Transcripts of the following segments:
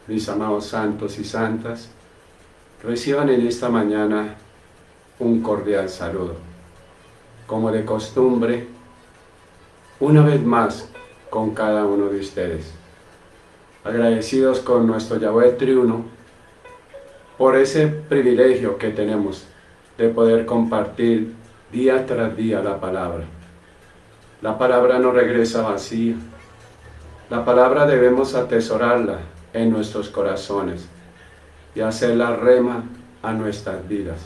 mis amados santos y santas, reciban en esta mañana un cordial saludo. Como de costumbre, una vez más con cada uno de ustedes. Agradecidos con nuestro Yahweh Triuno por ese privilegio que tenemos de poder compartir día tras día la palabra. La palabra no regresa vacía. La palabra debemos atesorarla en nuestros corazones y hacerla rema a nuestras vidas.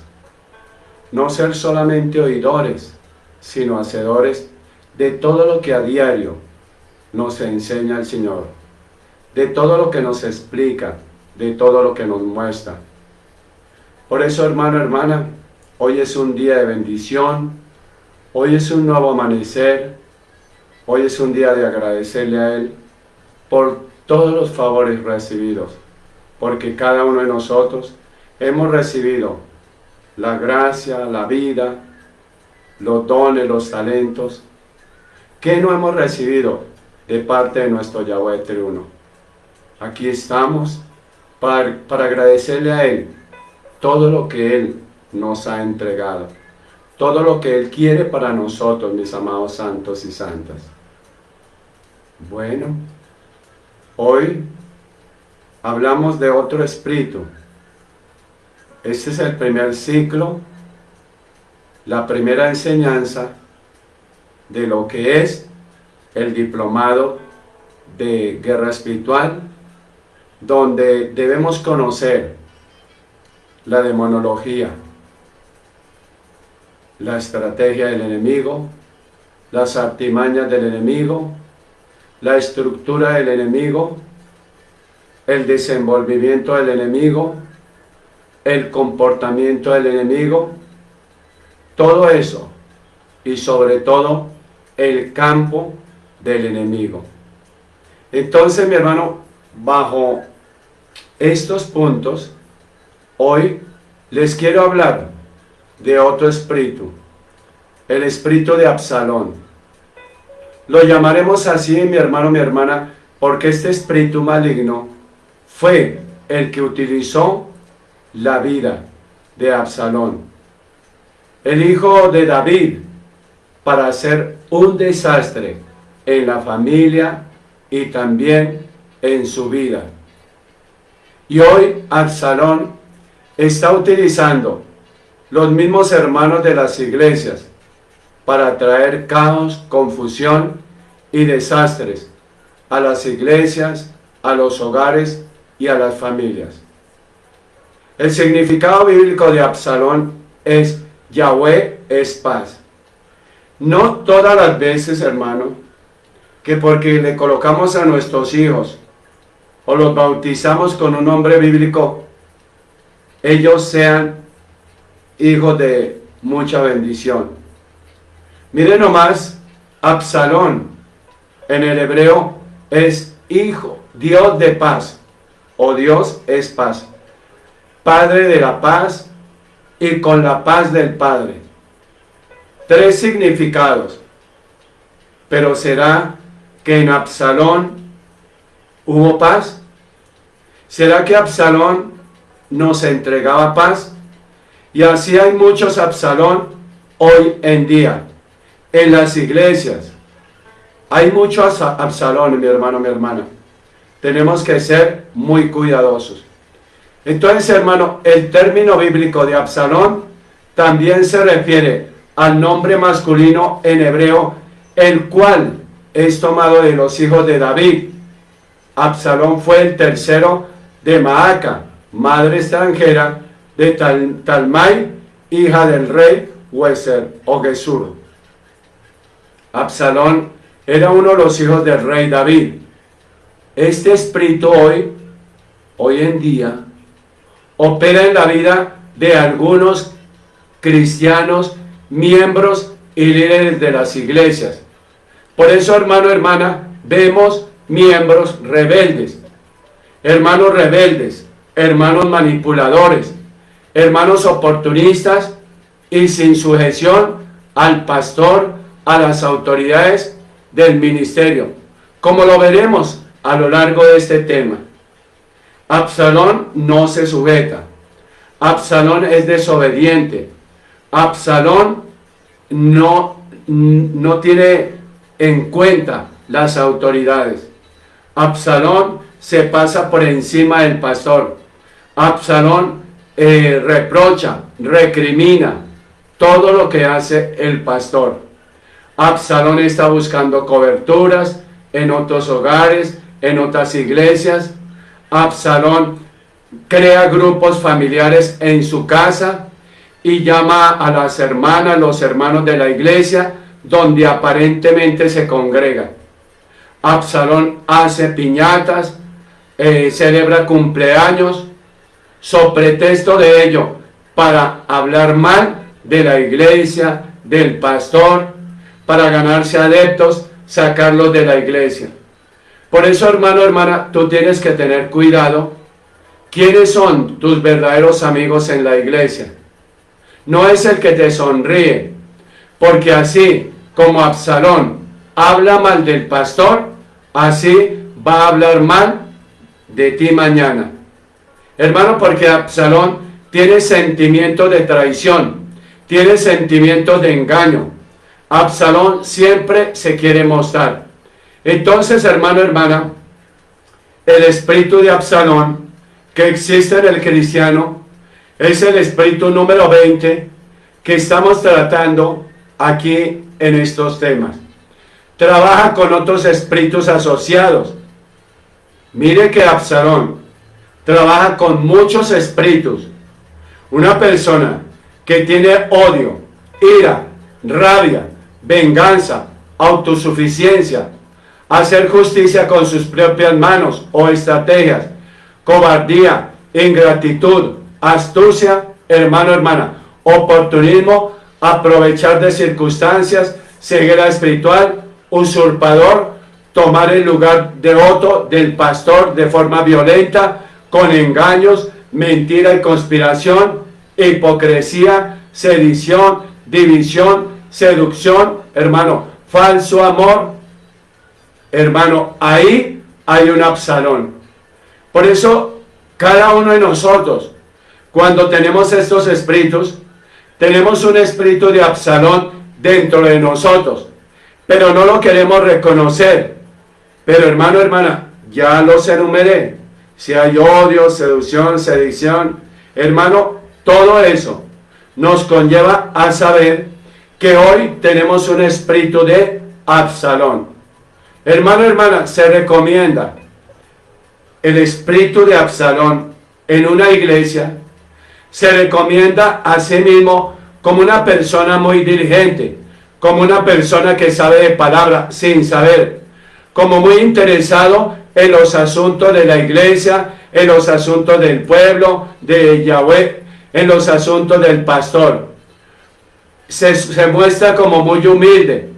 No ser solamente oidores, sino hacedores de todo lo que a diario nos enseña el Señor, de todo lo que nos explica, de todo lo que nos muestra. Por eso, hermano, hermana, hoy es un día de bendición, hoy es un nuevo amanecer, hoy es un día de agradecerle a Él por todos los favores recibidos, porque cada uno de nosotros hemos recibido la gracia, la vida, los dones, los talentos, que no hemos recibido de parte de nuestro Yahweh Triuno. Aquí estamos para agradecerle a Él todo lo que Él nos ha entregado, todo lo que Él quiere para nosotros, mis amados santos y santas. Bueno, hoy hablamos de otro espíritu. Este es el primer ciclo, la primera enseñanza de lo que es el diplomado de guerra espiritual, donde debemos conocer la demonología, la estrategia del enemigo, las artimañas del enemigo, la estructura del enemigo, el desenvolvimiento del enemigo, el comportamiento del enemigo, todo eso, y sobre todo el campo del enemigo. Entonces, mi hermano, bajo estos puntos, hoy les quiero hablar de otro espíritu, el espíritu de Absalón. Lo llamaremos así, mi hermano, mi hermana, porque este espíritu maligno fue el que utilizó la vida de Absalón, el hijo de David, para hacer un desastre en la familia y también en su vida. Y hoy Absalón está utilizando los mismos hermanos de las iglesias para traer caos, confusión y desastres a las iglesias, a los hogares y a las familias. El significado bíblico de Absalón es Yahweh es paz. No todas las veces, hermano, que porque le colocamos a nuestros hijos o los bautizamos con un nombre bíblico, ellos sean hijos de mucha bendición. Miren nomás, Absalón en el hebreo es hijo, Dios de paz, o Dios es paz, Padre de la paz y con la paz del Padre. Tres significados. Pero ¿será que en Absalón hubo paz? ¿Será que Absalón nos entregaba paz? Y así hay muchos Absalón hoy en día. En las iglesias hay muchos Absalón, mi hermano, mi hermana. Tenemos que ser muy cuidadosos. Entonces, hermano, el término bíblico de Absalón también se refiere al nombre masculino en hebreo, el cual es tomado de los hijos de David. Absalón fue el tercero de Maaca, madre extranjera de Talmai, hija del rey Hueser o Gesur. Absalón era uno de los hijos del rey David. Este espíritu hoy en día, opera en la vida de algunos cristianos, miembros y líderes de las iglesias. Por eso, hermano, hermana, vemos miembros rebeldes, hermanos manipuladores, hermanos oportunistas y sin sujeción al pastor, a las autoridades del ministerio, como lo veremos a lo largo de este tema. Absalón no se sujeta. Absalón es desobediente. Absalón no tiene en cuenta las autoridades. Absalón se pasa por encima del pastor. Absalón reprocha, recrimina todo lo que hace el pastor. Absalón está buscando coberturas en otros hogares, en otras iglesias. Absalón crea grupos familiares en su casa y llama a las hermanas, los hermanos de la iglesia, donde aparentemente se congregan. Absalón hace piñatas, celebra cumpleaños, sobre pretexto de ello, para hablar mal de la iglesia, del pastor, para ganarse adeptos, sacarlos de la iglesia. Por eso, hermano, hermana, tú tienes que tener cuidado. ¿Quiénes son tus verdaderos amigos en la iglesia? No es el que te sonríe, porque así como Absalón habla mal del pastor, así va a hablar mal de ti mañana. Hermano, porque Absalón tiene sentimientos de traición, tiene sentimientos de engaño. Absalón siempre se quiere mostrar. Entonces, hermano, hermana, el espíritu de Absalón que existe en el cristiano es el espíritu número 20 que estamos tratando aquí en estos temas. Trabaja con otros espíritus asociados. Mire que Absalón trabaja con muchos espíritus. Una persona que tiene odio, ira, rabia, venganza, autosuficiencia, hacer justicia con sus propias manos o estrategias, cobardía, ingratitud, astucia, hermano, hermana, oportunismo, aprovechar de circunstancias, ceguera espiritual, usurpador, tomar el lugar de otro, del pastor, de forma violenta, con engaños, mentira y conspiración, hipocresía, sedición, división, seducción, hermano, falso amor. Hermano, ahí hay un Absalón. Por eso, cada uno de nosotros, cuando tenemos estos espíritus, tenemos un espíritu de Absalón dentro de nosotros, pero no lo queremos reconocer. Pero hermano, hermana, ya los enumeré. Si hay odio, seducción, sedición, hermano, todo eso nos conlleva a saber que hoy tenemos un espíritu de Absalón. Hermano, hermana, se recomienda el espíritu de Absalón en una iglesia. Se recomienda a sí mismo como una persona muy diligente, como una persona que sabe de palabra sin saber, como muy interesado en los asuntos de la iglesia, en los asuntos del pueblo, de Yahweh, en los asuntos del pastor. Se muestra como muy humilde.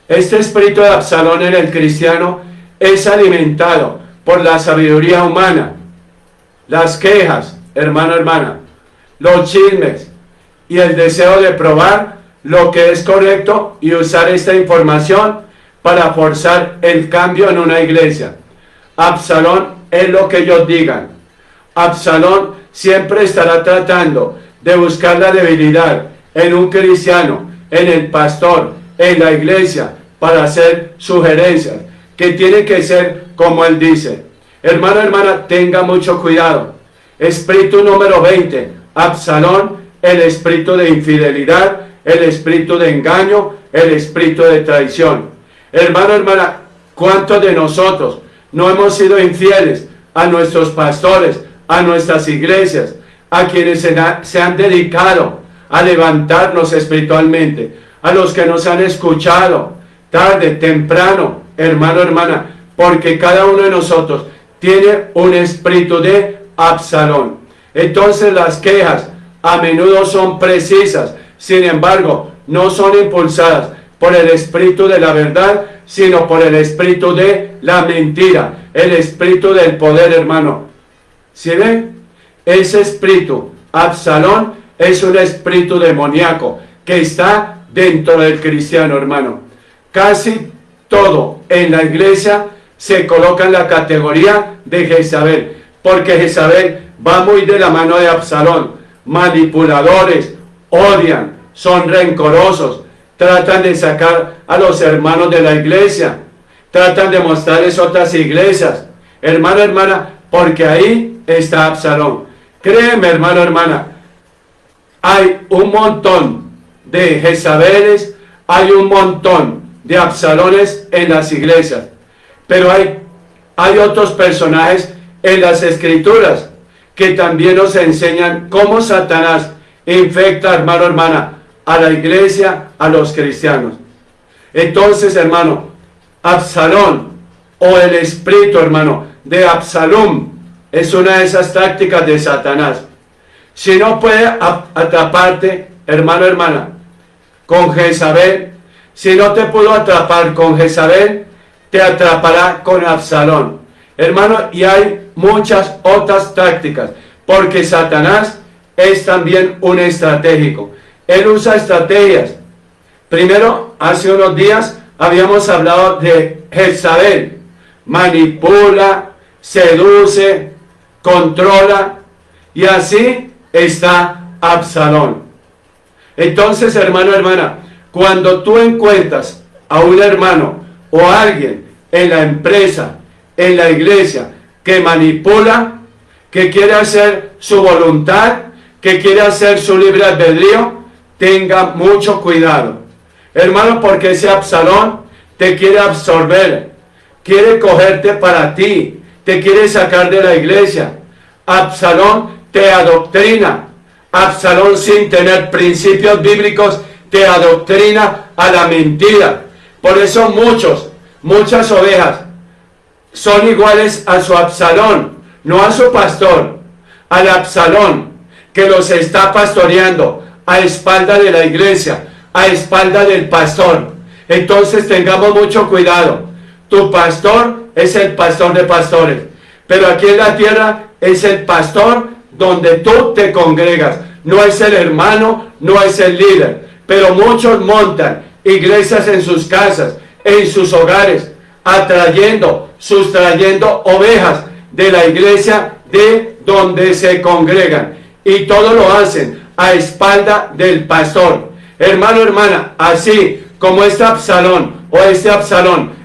Este espíritu de Absalón en el cristiano es alimentado por la sabiduría humana, las quejas, hermano, hermana, los chismes y el deseo de probar lo que es correcto y usar esta información para forzar el cambio en una iglesia. Absalón es lo que ellos digan. Absalón siempre estará tratando de buscar la debilidad en un cristiano, en el pastor, en la iglesia, para hacer sugerencias que tiene que ser como él dice. Hermano, hermana, tenga mucho cuidado. Espíritu número 20, Absalón, el espíritu de infidelidad, el espíritu de engaño, el espíritu de traición. Hermano, hermana, ¿cuántos de nosotros no hemos sido infieles a nuestros pastores, a nuestras iglesias, a quienes se han dedicado a levantarnos espiritualmente, a los que nos han escuchado tarde, temprano, hermano, hermana, porque cada uno de nosotros tiene un espíritu de Absalón? Entonces las quejas a menudo son precisas, sin embargo, no son impulsadas por el espíritu de la verdad, sino por el espíritu de la mentira, el espíritu del poder, hermano. ¿Sí ven? Ese espíritu, Absalón, es un espíritu demoníaco que está dentro del cristiano, hermano. Casi todo en la iglesia se coloca en la categoría de Jezabel. porque Jezabel va muy de la mano de Absalón. Manipuladores, odian, son rencorosos, tratan de sacar a los hermanos de la iglesia, tratan de mostrarles otras iglesias. Hermano, hermana, porque ahí está Absalón. Créeme, hermano, hermana, hay un montón de Jezabeles, hay un montón de Absalones en las iglesias, pero hay otros personajes en las escrituras que también nos enseñan cómo Satanás infecta, hermano, hermana, a la iglesia, a los cristianos. Entonces, hermano, Absalón o el espíritu, hermano, de Absalom es una de esas tácticas de Satanás. Si no puede atraparte, hermano, hermana, con Jezabel, si no te pudo atrapar con Jezabel, te atrapará con Absalón. Hermano, y hay muchas otras tácticas, porque Satanás es también un estratégico. Él usa estrategias. Primero, hace unos días habíamos hablado de Jezabel. Manipula, seduce, controla, y así está Absalón. Entonces, hermano, hermana, cuando tú encuentras a un hermano o a alguien en la empresa, en la iglesia, que manipula, que quiere hacer su voluntad, que quiere hacer su libre albedrío, tenga mucho cuidado, hermano, porque ese Absalón te quiere absorber, quiere cogerte para ti, te quiere sacar de la iglesia. Absalón te adoctrina. Absalón, sin tener principios bíblicos, te adoctrina a la mentira. Por eso muchas ovejas son iguales a su Absalón, no a su pastor, al Absalón que los está pastoreando a espalda de la iglesia, a espalda del pastor. Entonces tengamos mucho cuidado. Tu pastor es el pastor de pastores, pero aquí en la tierra es el pastor donde tú te congregas. No es el hermano, no es el líder, pero muchos montan iglesias en sus casas, en sus hogares, sustrayendo ovejas de la iglesia de donde se congregan, y todo lo hacen a espalda del pastor. Hermano, hermana, así como este Absalón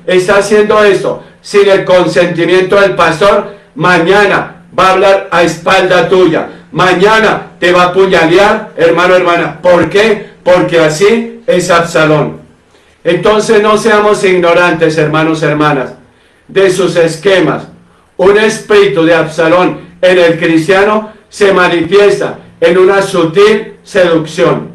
está haciendo esto sin el consentimiento del pastor, mañana va a hablar a espalda tuya, mañana te va a apuñalear, hermano, hermana. ¿Por qué? Porque así es Absalón. Entonces no seamos ignorantes, hermanos, hermanas, de sus esquemas. Un espíritu de Absalón en el cristiano se manifiesta en una sutil seducción.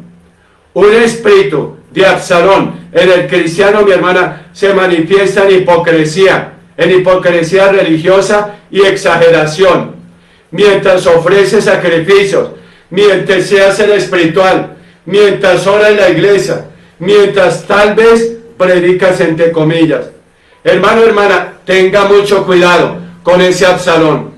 Un espíritu de Absalón en el cristiano, mi hermana, se manifiesta en hipocresía religiosa y exageración. Mientras ofrece sacrificios, mientras se hace el espiritual, mientras ora en la iglesia, mientras tal vez predicas entre comillas. Hermano, hermana, tenga mucho cuidado con ese Absalón.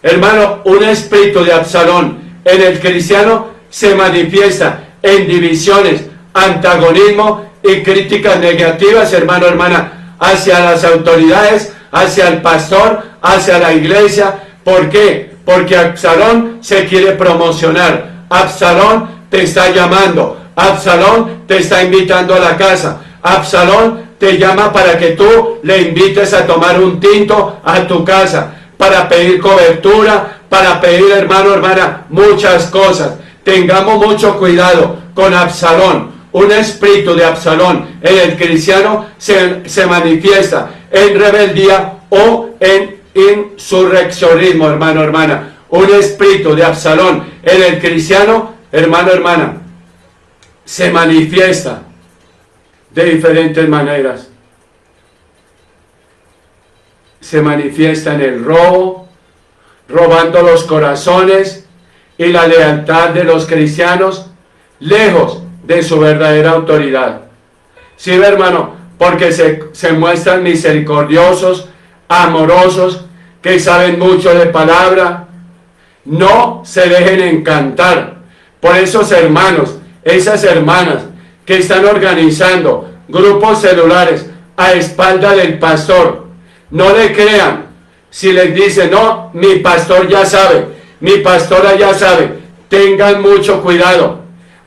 Hermano, un espíritu de Absalón en el cristiano se manifiesta en divisiones, antagonismo y críticas negativas, hermano, hermana, hacia las autoridades, hacia el pastor, hacia la iglesia. ¿Por qué? Porque Absalón se quiere promocionar. Absalón te está llamando. Absalón te está invitando a la casa. Absalón te llama para que tú le invites a tomar un tinto a tu casa, para pedir cobertura, para pedir, hermano, hermana, muchas cosas. Tengamos mucho cuidado con Absalón. Un espíritu de Absalón en el cristiano se manifiesta en rebeldía o en insurreccionismo, hermano, hermana. Un espíritu de Absalón en el cristiano, hermano, hermana, se manifiesta de diferentes maneras. Se manifiesta en el robo, robando los corazones y la lealtad de los cristianos, lejos de su verdadera autoridad. Sí, hermano, porque se muestran misericordiosos, amorosos, que saben mucho de palabra. No se dejen encantar por esos hermanos, esas hermanas que están organizando grupos celulares a espalda del pastor. No le crean. Si les dice, no, mi pastor ya sabe, mi pastora ya sabe, tengan mucho cuidado.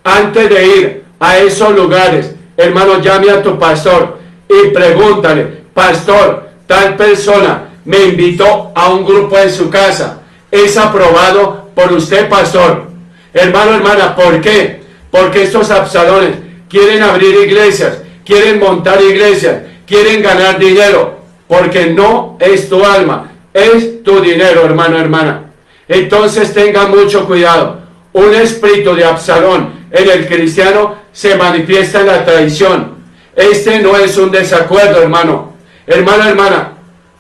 Antes de ir a esos lugares, hermano, llame a tu pastor y pregúntale, pastor, tal persona me invitó a un grupo en su casa, ¿es aprobado por usted, pastor? Hermano, hermana, ¿por qué? Porque estos Absalones quieren abrir iglesias, quieren montar iglesias, quieren ganar dinero, porque no es tu alma, es tu dinero, hermano, hermana. Entonces tenga mucho cuidado. Un espíritu de Absalón en el cristiano se manifiesta en la traición. Este no es un desacuerdo, hermano. Hermano, hermana,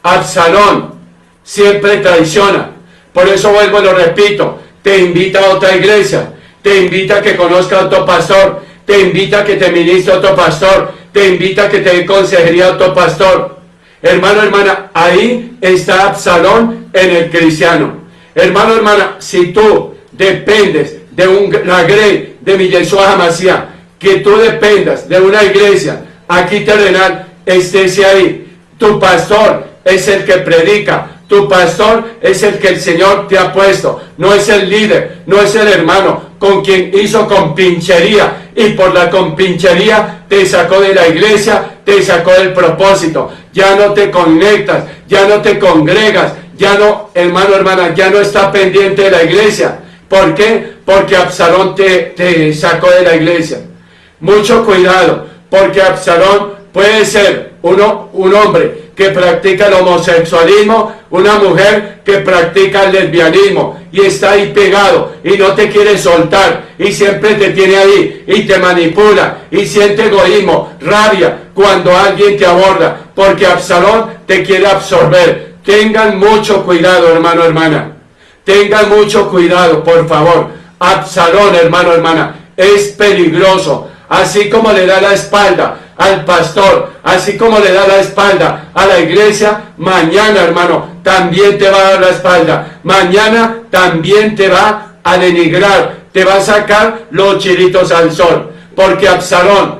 Absalón siempre traiciona. Por eso vuelvo y lo repito, te invita a otra iglesia, te invita a que conozca a otro pastor, te invita a que te ministre a otro pastor, te invita a que te dé consejería a otro pastor. Hermano, hermana, ahí está Absalón en el cristiano. Hermano, hermana, si tú dependes de la grey de mi Yeshua HaMashiach, que tú dependas de una iglesia aquí terrenal, estés ahí. Tu pastor es el que predica, tu pastor es el que el Señor te ha puesto, no es el líder, no es el hermano con quien hizo compinchería y por la compinchería te sacó de la iglesia, te sacó del propósito. Ya no te conectas, ya no te congregas, ya no, hermano, hermana, ya no está pendiente de la iglesia. ¿Por qué? Porque Absalón te sacó de la iglesia. Mucho cuidado, porque Absalón puede ser un hombre que practica el homosexualismo, una mujer que practica el lesbianismo y está ahí pegado y no te quiere soltar y siempre te tiene ahí y te manipula y siente egoísmo, rabia cuando alguien te aborda, porque Absalón te quiere absorber. Tengan mucho cuidado, hermano, hermana. Tengan mucho cuidado, por favor. Absalón, hermano, hermana, es peligroso. Así como le da la espalda al pastor, así como le da la espalda a la iglesia, mañana, hermano, también te va a dar la espalda. Mañana también te va a denigrar, te va a sacar los chiritos al sol. Porque Absalón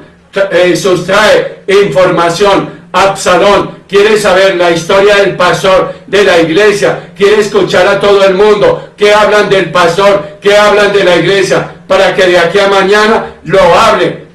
sustrae información. Absalón quiere saber la historia del pastor, de la iglesia, quiere escuchar a todo el mundo, qué hablan del pastor, qué hablan de la iglesia, para que de aquí a mañana lo hable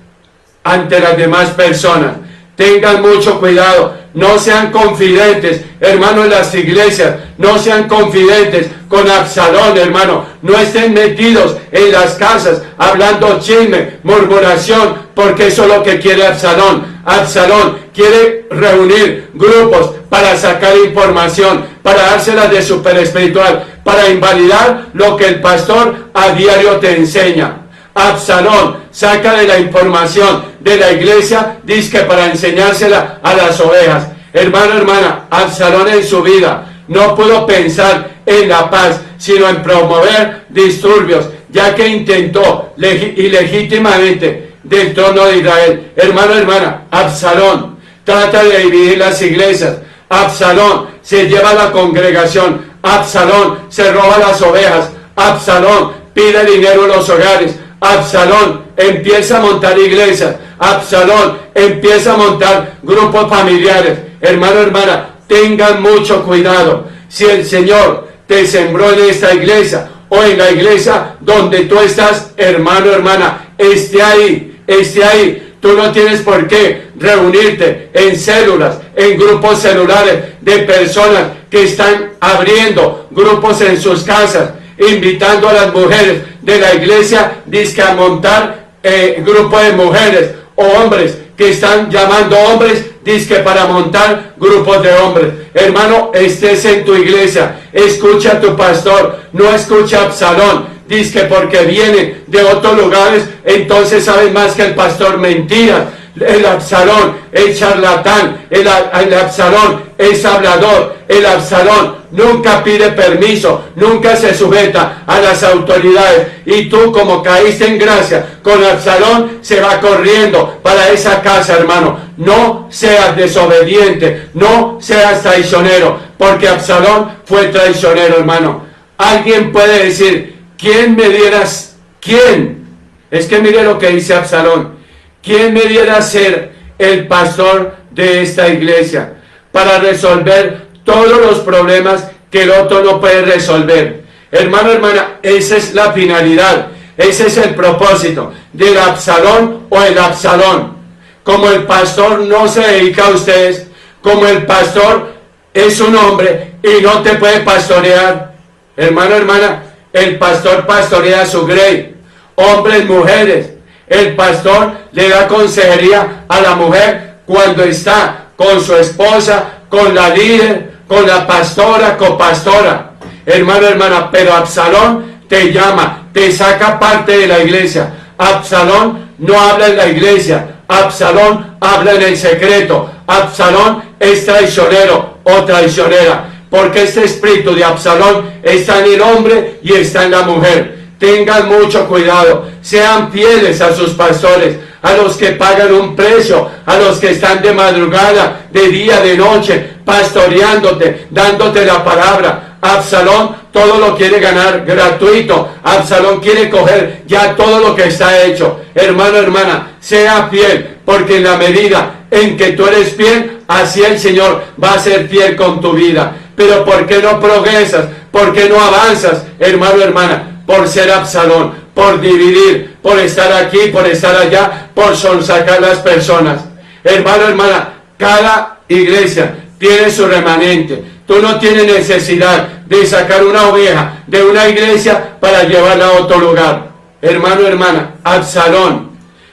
ante las demás personas. Tengan mucho cuidado, no sean confidentes, hermano, en las iglesias, no sean confidentes con Absalón, hermano, no estén metidos en las casas hablando chisme, murmuración, porque eso es lo que quiere Absalón. Absalón quiere reunir grupos para sacar información, para dárselas de super espiritual, para invalidar lo que el pastor a diario te enseña. Absalón saca de la información de la iglesia, dice que para enseñársela a las ovejas. Hermano, hermana, Absalón en su vida no pudo pensar en la paz, sino en promover disturbios, ya que intentó ilegítimamente del trono de Israel. Hermano, hermana, Absalón trata de dividir las iglesias. Absalón se lleva a la congregación. Absalón se roba las ovejas. Absalón pide dinero en los hogares. Absalón empieza a montar iglesias. Absalón empieza a montar grupos familiares. Hermano, hermana, tengan mucho cuidado. Si el Señor te sembró en esta iglesia o en la iglesia donde tú estás, hermano, hermana, esté ahí, esté ahí. Tú no tienes por qué reunirte en células, en grupos celulares de personas que están abriendo grupos en sus casas, invitando a las mujeres de la iglesia, dizque a montar grupos de mujeres, o hombres que están llamando hombres, dizque para montar grupos de hombres. Hermano, estés en tu iglesia, escucha a tu pastor, no escucha a Absalón, dizque porque viene de otros lugares, entonces sabes más que el pastor. Mentiras. El Absalón es charlatán, el Absalón es hablador, el Absalón nunca pide permiso, nunca se sujeta a las autoridades, y tú, como caíste en gracia con Absalón, se va corriendo para esa casa, hermano. No seas desobediente, no seas traicionero, porque Absalón fue traicionero, hermano. Alguien puede decir, ¿quién me dieras? ¿Quién? Es que mire lo que dice Absalón. ¿Quién me diera ser el pastor de esta iglesia para resolver todos los problemas que el otro no puede resolver. Hermano, hermana, esa es la finalidad, ese es el propósito del Absalón o el Absalón. Como el pastor no se dedica a ustedes, como el pastor es un hombre y no te puede pastorear, hermano, hermana, el pastor pastorea a su grey, hombres, mujeres. El pastor le da consejería a la mujer cuando está con su esposa, con la líder, con la pastora, copastora. Hermano, hermana, pero Absalón te llama, te saca parte de la iglesia. Absalón no habla en la iglesia, Absalón habla en el secreto. Absalón es traicionero o traicionera, porque este espíritu de Absalón está en el hombre y está en la mujer. Tengan mucho cuidado, sean fieles a sus pastores, a los que pagan un precio, a los que están de madrugada, de día, de noche, pastoreándote, dándote la palabra. Absalón todo lo quiere ganar gratuito. Absalón quiere coger ya todo lo que está hecho. Hermano, hermana, sea fiel, porque en la medida en que tú eres fiel, así el Señor va a ser fiel con tu vida. Pero ¿por qué no progresas? ¿Por qué no avanzas, hermano, hermana? Por ser Absalón, por dividir, por estar aquí, por estar allá, por sonsacar las personas. Hermano, hermana, cada iglesia tiene su remanente. Tú no tienes necesidad de sacar una oveja de una iglesia para llevarla a otro lugar. Hermano, hermana, Absalón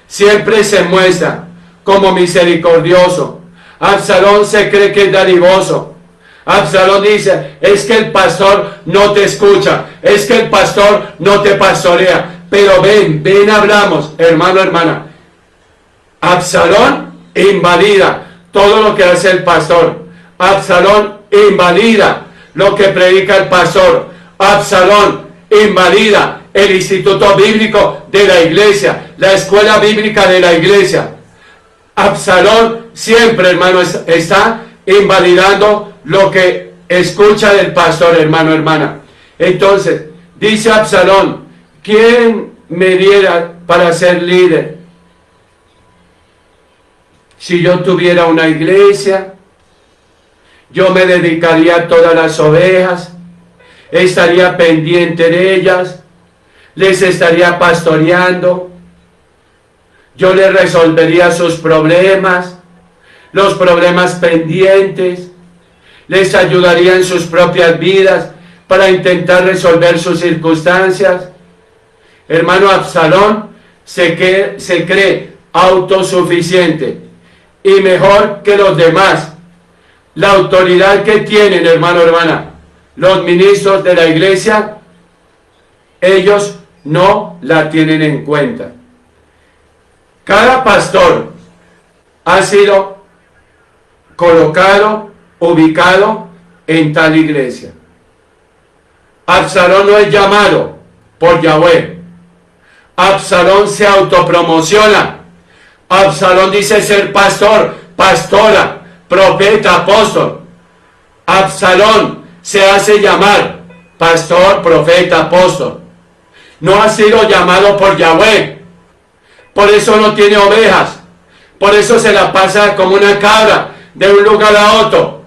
siempre se muestra como misericordioso. Absalón se cree que es dadivoso. Absalón dice, es que el pastor no te escucha, es que el pastor no te pastorea, pero ven, hablamos, hermano, hermana. Absalón invalida todo lo que hace el pastor. Absalón invalida lo que predica el pastor. Absalón invalida el instituto bíblico de la iglesia, la escuela bíblica de la iglesia. Absalón siempre, hermano, está invalidando lo que escucha del pastor, hermano, hermana. Entonces, dice Absalón, ¿quién me diera para ser líder? Si yo tuviera una iglesia, yo me dedicaría a todas las ovejas, estaría pendiente de ellas, les estaría pastoreando, yo les resolvería sus problemas, los problemas pendientes, les ayudaría en sus propias vidas para intentar resolver sus circunstancias. Hermano, Absalón se cree autosuficiente y mejor que los demás. La autoridad que tienen, hermano, hermana, los ministros de la iglesia, ellos no la tienen en cuenta. Cada pastor ha sido colocado, ubicado en tal iglesia. Absalón no es llamado por Yahweh. Absalón se autopromociona. Absalón dice ser pastor, pastora, profeta, apóstol. Absalón se hace llamar pastor, profeta, apóstol. No ha sido llamado por Yahweh. Por eso no tiene ovejas. Por eso se la pasa como una cabra de un lugar a otro.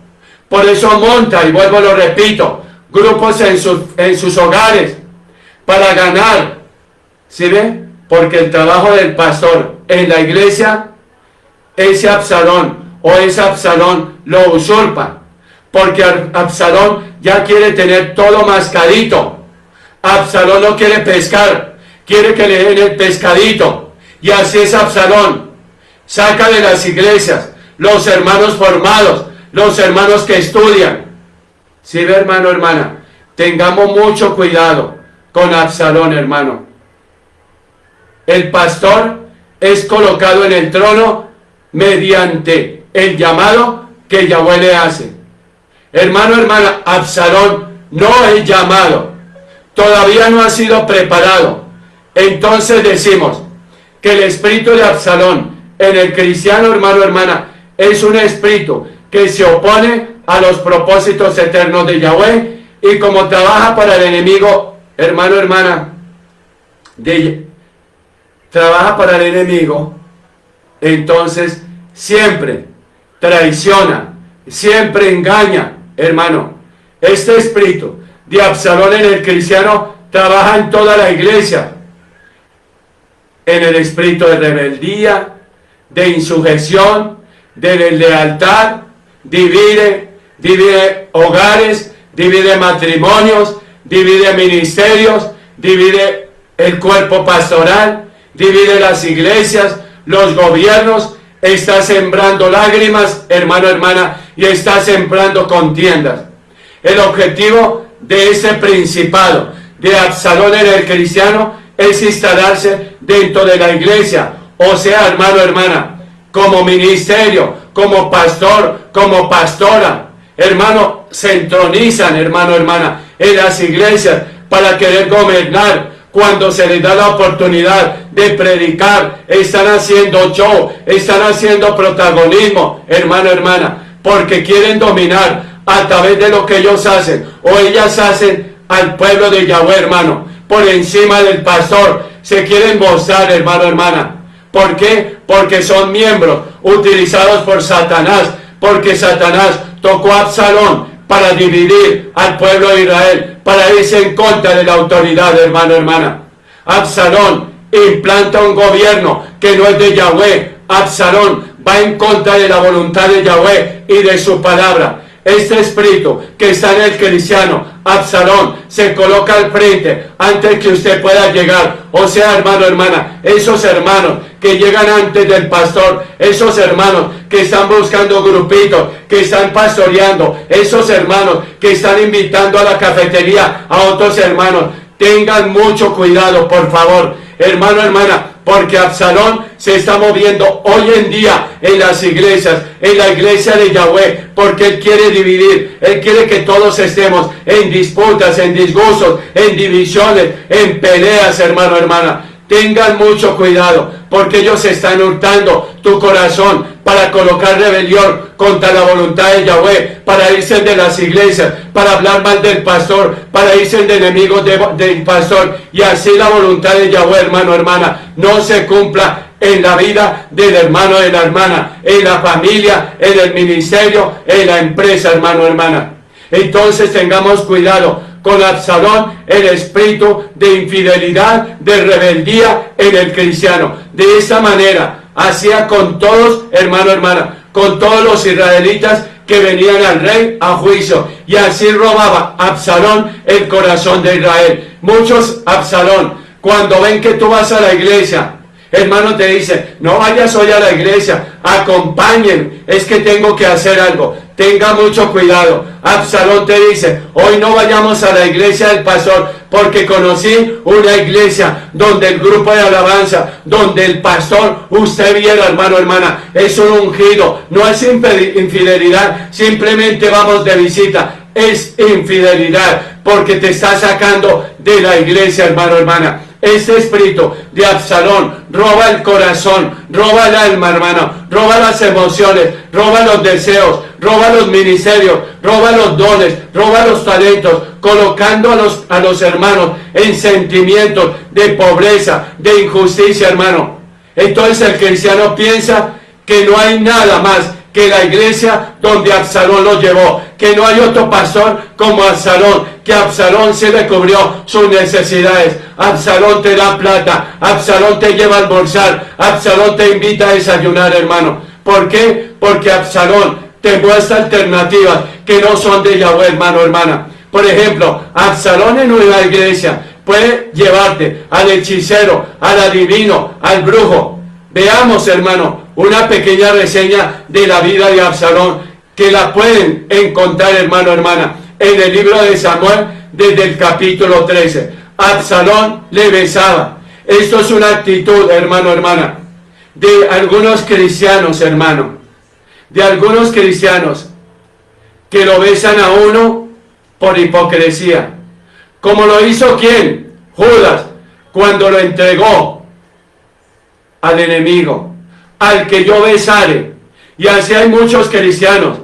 Por eso monta, y vuelvo, lo repito, grupos en sus hogares para ganar. ¿Sí ve? Porque el trabajo del pastor en la iglesia, ese Absalón o ese Absalón lo usurpa. Porque Absalón ya quiere tener todo mascadito. Absalón no quiere pescar, quiere que le den el pescadito. Y así es Absalón. Saca de las iglesias los hermanos formados, los hermanos que estudian. ¿Sí ve, hermano, hermana? Tengamos mucho cuidado con Absalón, hermano. El pastor es colocado en el trono mediante el llamado que Yahweh le hace. Hermano, hermana, Absalón no es llamado, todavía no ha sido preparado. Entonces decimos que el espíritu de Absalón en el cristiano, hermano, hermana, es un espíritu que se opone a los propósitos eternos de Yahweh, y como trabaja para el enemigo, hermano, hermana, trabaja para el enemigo, entonces siempre traiciona, siempre engaña, hermano, este espíritu de Absalón en el cristiano trabaja en toda la iglesia, en el espíritu de rebeldía, de insujeción, de deslealtad, divide hogares, divide matrimonios, divide ministerios, divide el cuerpo pastoral, divide las iglesias, los gobiernos, está sembrando lágrimas, hermano, hermana, y está sembrando contiendas. El objetivo de ese principado de Absalón en el cristiano es instalarse dentro de la iglesia, o sea, hermano, hermana, como ministerio, como pastor, como pastora, hermano, se entronizan, hermano, hermana, en las iglesias para querer gobernar. Cuando se les da la oportunidad de predicar, están haciendo show, están haciendo protagonismo, hermano, hermana, porque quieren dominar a través de lo que ellos hacen, o ellas hacen al pueblo de Yahweh, hermano, por encima del pastor, se quieren mostrar, hermano, hermana. ¿Por qué? Porque son miembros utilizados por Satanás, porque Satanás tocó a Absalón para dividir al pueblo de Israel, para irse en contra de la autoridad, hermano, hermana. Absalón implanta un gobierno que no es de Yahweh. Absalón va en contra de la voluntad de Yahweh y de su palabra. Este espíritu que está en el cristiano, Absalón, se coloca al frente antes que usted pueda llegar. O sea, hermano, hermana, esos hermanos que llegan antes del pastor, esos hermanos que están buscando grupitos, que están pastoreando, esos hermanos que están invitando a la cafetería a otros hermanos, tengan mucho cuidado, por favor, hermano, hermana, porque Absalón se está moviendo hoy en día en las iglesias, en la iglesia de Yahweh, porque él quiere dividir, él quiere que todos estemos en disputas, en disgustos, en divisiones, en peleas, hermano, hermana. Tengan mucho cuidado, porque ellos están hurtando tu corazón para colocar rebelión contra la voluntad de Yahweh, para irse de las iglesias, para hablar mal del pastor, para irse de enemigos del pastor, y así la voluntad de Yahweh, hermano, hermana, no se cumpla en la vida del hermano, de la hermana, en la familia, en el ministerio, en la empresa, hermano, hermana. Entonces tengamos cuidado con Absalón, el espíritu de infidelidad, de rebeldía en el cristiano. De esta manera hacía con todos, hermano, hermana, con todos los israelitas que venían al rey a juicio, y así robaba Absalón el corazón de Israel. Muchos, Absalón, cuando ven que tú vas a la iglesia, hermano, te dice, no vayas hoy a la iglesia, acompañen, es que tengo que hacer algo. Tenga mucho cuidado. Absalón te dice, hoy no vayamos a la iglesia del pastor, porque conocí una iglesia donde el grupo de alabanza, donde el pastor, usted viera, hermano, hermana, es un ungido, no es infidelidad, simplemente vamos de visita, es infidelidad, porque te está sacando de la iglesia, hermano, hermana. Este espíritu de Absalón roba el corazón, roba el alma, hermano, roba las emociones, roba los deseos, roba los ministerios, roba los dones, roba los talentos, colocando a los hermanos en sentimientos de pobreza, de injusticia, hermano. Entonces el cristiano piensa que no hay nada más que la iglesia donde Absalón lo llevó, que no hay otro pastor como Absalón, que Absalón se le cubrió sus necesidades. Absalón te da plata, Absalón te lleva a almorzar, Absalón te invita a desayunar, hermano. ¿Por qué? Porque Absalón te muestra alternativas que no son de Yahweh, hermano, hermana. Por ejemplo, Absalón en una iglesia puede llevarte al hechicero, al adivino, al brujo. Veamos, hermano, una pequeña reseña de la vida de Absalón, que la pueden encontrar, hermano, hermana, en el libro de Samuel, desde el capítulo 13. Absalón le besaba. Esto es una actitud, hermano, hermana, de algunos cristianos, hermano, de algunos cristianos que lo besan a uno por hipocresía. Como lo hizo ¿quién? Judas, cuando lo entregó al enemigo, al que yo besare. Y así hay muchos cristianos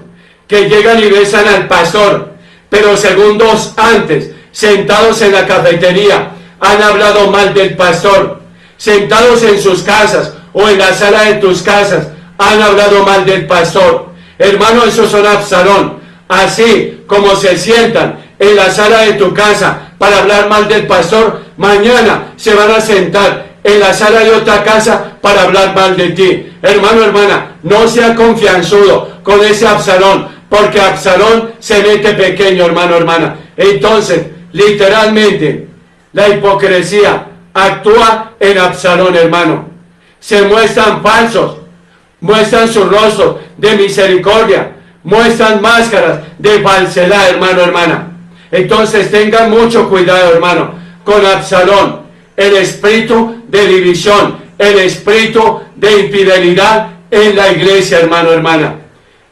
que llegan y besan al pastor, pero segundos antes, sentados en la cafetería, han hablado mal del pastor. Sentados en sus casas o en la sala de tus casas, han hablado mal del pastor. Hermano, esos son Absalón. así como se sientan en la sala de tu casa para hablar mal del pastor, mañana se van a sentar en la sala de otra casa para hablar mal de ti. Hermano, hermana, no sea confianzudo con ese Absalón, porque Absalón se mete pequeño, hermano, hermana. Entonces, literalmente, la hipocresía actúa en Absalón, hermano. Se muestran falsos, muestran sus rostros de misericordia, muestran máscaras de falsedad, hermano, hermana. Entonces tengan mucho cuidado, hermano, con Absalón, el espíritu de división, el espíritu de infidelidad en la iglesia, hermano, hermana.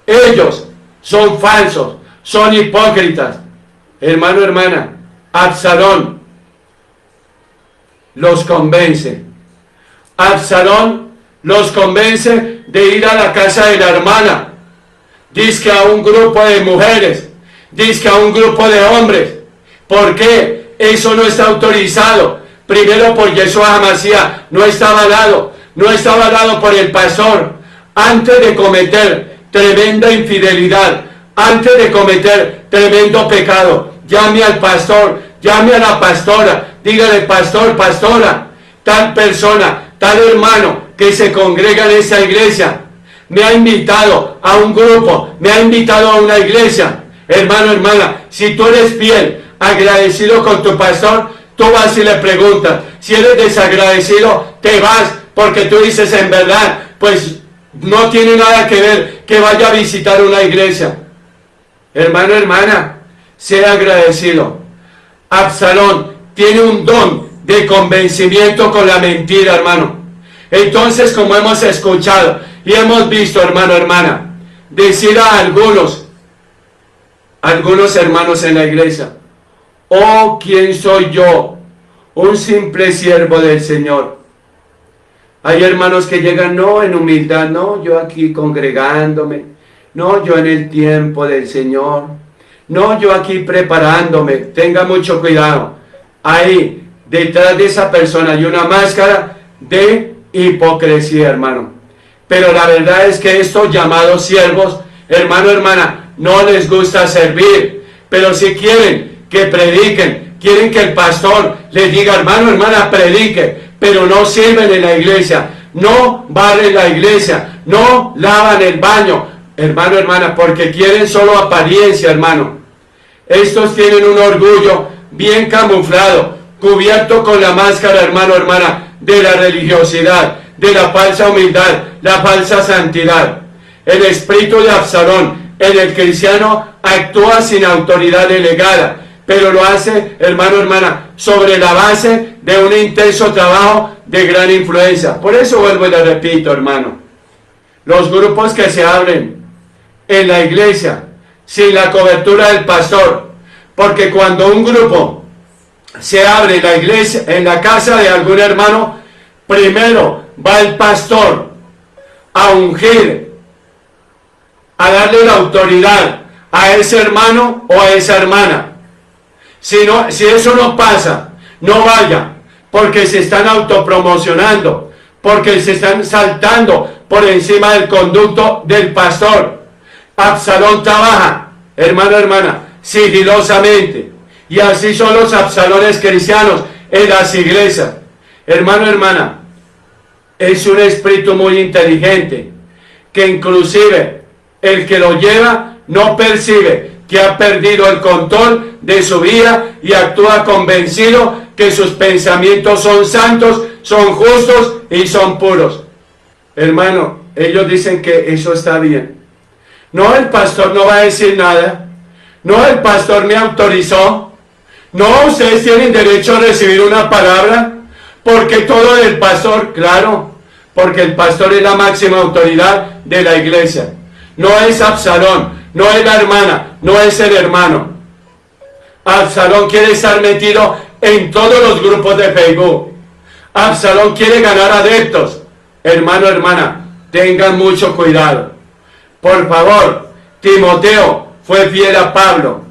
Ellos son falsos, son hipócritas. Hermano, hermana, Absalón los convence. Absalón los convence de ir a la casa de la hermana. Dice a un grupo de mujeres, dice a un grupo de hombres. ¿Por qué? Eso no está autorizado. Primero por Yeshua Hamashiach, no está avalado, no está avalado por el pastor. Antes de cometer tremenda infidelidad, antes de cometer tremendo pecado, llame al pastor, llame a la pastora, dígale: pastor, pastora, tal persona, tal hermano que se congrega en esa iglesia, me ha invitado a un grupo, me ha invitado a una iglesia. Hermano, hermana, si tú eres fiel, agradecido con tu pastor, tú vas y le preguntas. Si eres desagradecido, te vas, porque tú dices: en verdad, pues no tiene nada que ver que vaya a visitar una iglesia. Hermano, hermana, sea agradecido. Absalón tiene un don de convencimiento con la mentira, hermano. Entonces, como hemos escuchado y hemos visto, hermano, hermana, decir a algunos hermanos en la iglesia: oh, ¿quién soy yo? Un simple siervo del Señor. Hay hermanos que llegan, no, en humildad, no, yo aquí congregándome, no, yo en el tiempo del Señor, no, yo aquí preparándome. Tenga mucho cuidado. Ahí, detrás de esa persona hay una máscara de hipocresía, hermano. Pero la verdad es que estos llamados siervos, hermano, hermana, no les gusta servir, pero si quieren que prediquen, quieren que el pastor les diga: hermano, hermana, predique, pero no sirven en la iglesia, no barren la iglesia, no lavan el baño, hermano, hermana, porque quieren solo apariencia, hermano. Estos tienen un orgullo bien camuflado, cubierto con la máscara, hermano, hermana, de la religiosidad, de la falsa humildad, la falsa santidad. El espíritu de Absalón en el cristiano actúa sin autoridad delegada, pero lo hace, hermano, hermana, sobre la base de un intenso trabajo de gran influencia. Por eso vuelvo y le repito, hermano, los grupos que se abren en la iglesia sin la cobertura del pastor, porque cuando un grupo se abre en la iglesia, en la casa de algún hermano, primero va el pastor a ungir, a darle la autoridad a ese hermano o a esa hermana. Si eso no pasa, no vaya, porque se están autopromocionando, porque se están saltando por encima del conducto del pastor. Absalón trabaja, hermano, hermana, sigilosamente, y así son los Absalones cristianos en las iglesias. Hermano, hermana, es un espíritu muy inteligente, que inclusive el que lo lleva no percibe que ha perdido el control de su vida y actúa convencido que sus pensamientos son santos, son justos y son puros. Hermano, ellos dicen que eso está bien. No, el pastor no va a decir nada. No, el pastor me autorizó. No, ustedes tienen derecho a recibir una palabra, porque todo del pastor, claro, porque el pastor es la máxima autoridad de la iglesia. No es Absalón, no es la hermana, no es el hermano. Absalón quiere estar metido en todos los grupos de Facebook. Absalón quiere ganar adeptos. Hermano, hermana, tengan mucho cuidado. Por favor, Timoteo fue fiel a Pablo.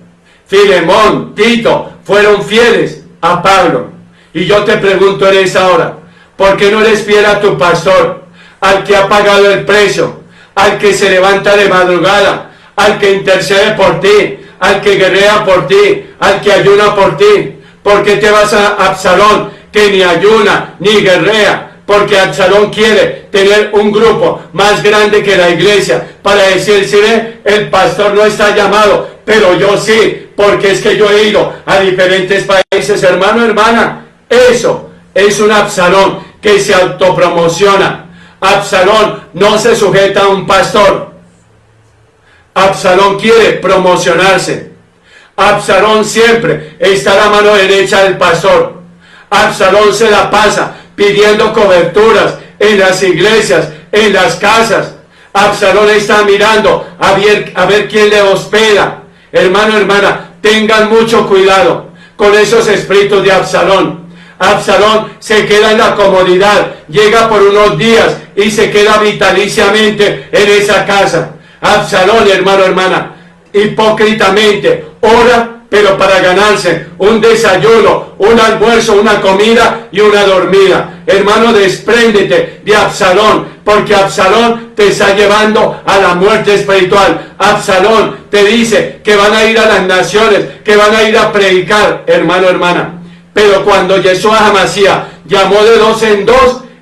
Filemón, Tito, fueron fieles a Pablo. Y yo te pregunto en esa hora, ¿por qué no eres fiel a tu pastor, al que ha pagado el precio, al que se levanta de madrugada, al que intercede por ti, al que guerrea por ti, al que ayuna por ti. ¿Por qué te vas a Absalón, que ni ayuna ni guerrea? Porque Absalón quiere tener un grupo más grande que la iglesia para decir, si ve, el pastor no está llamado, pero yo sí, porque es que yo he ido a diferentes países. Hermano, hermana, eso es un Absalón que se autopromociona. Absalón no se sujeta a un pastor. Absalón quiere promocionarse. Absalón siempre está a la mano derecha del pastor. Absalón se la pasa pidiendo coberturas en las iglesias, en las casas. Absalón está mirando a ver quién le hospeda. Hermano, hermana, tengan mucho cuidado con esos espíritus de Absalón. Absalón se queda en la comodidad, llega por unos días y se queda vitaliciamente en esa casa. Absalón, hermano, hermana, hipócritamente ora, pero para ganarse un desayuno, un almuerzo, una comida y una dormida. Hermano, despréndete de Absalón, porque Absalón te está llevando a la muerte espiritual. Absalón te dice que van a ir a las naciones, que van a ir a predicar, hermano, hermana. Pero cuando Yeshua Hamashiach llamó de 2 en 2,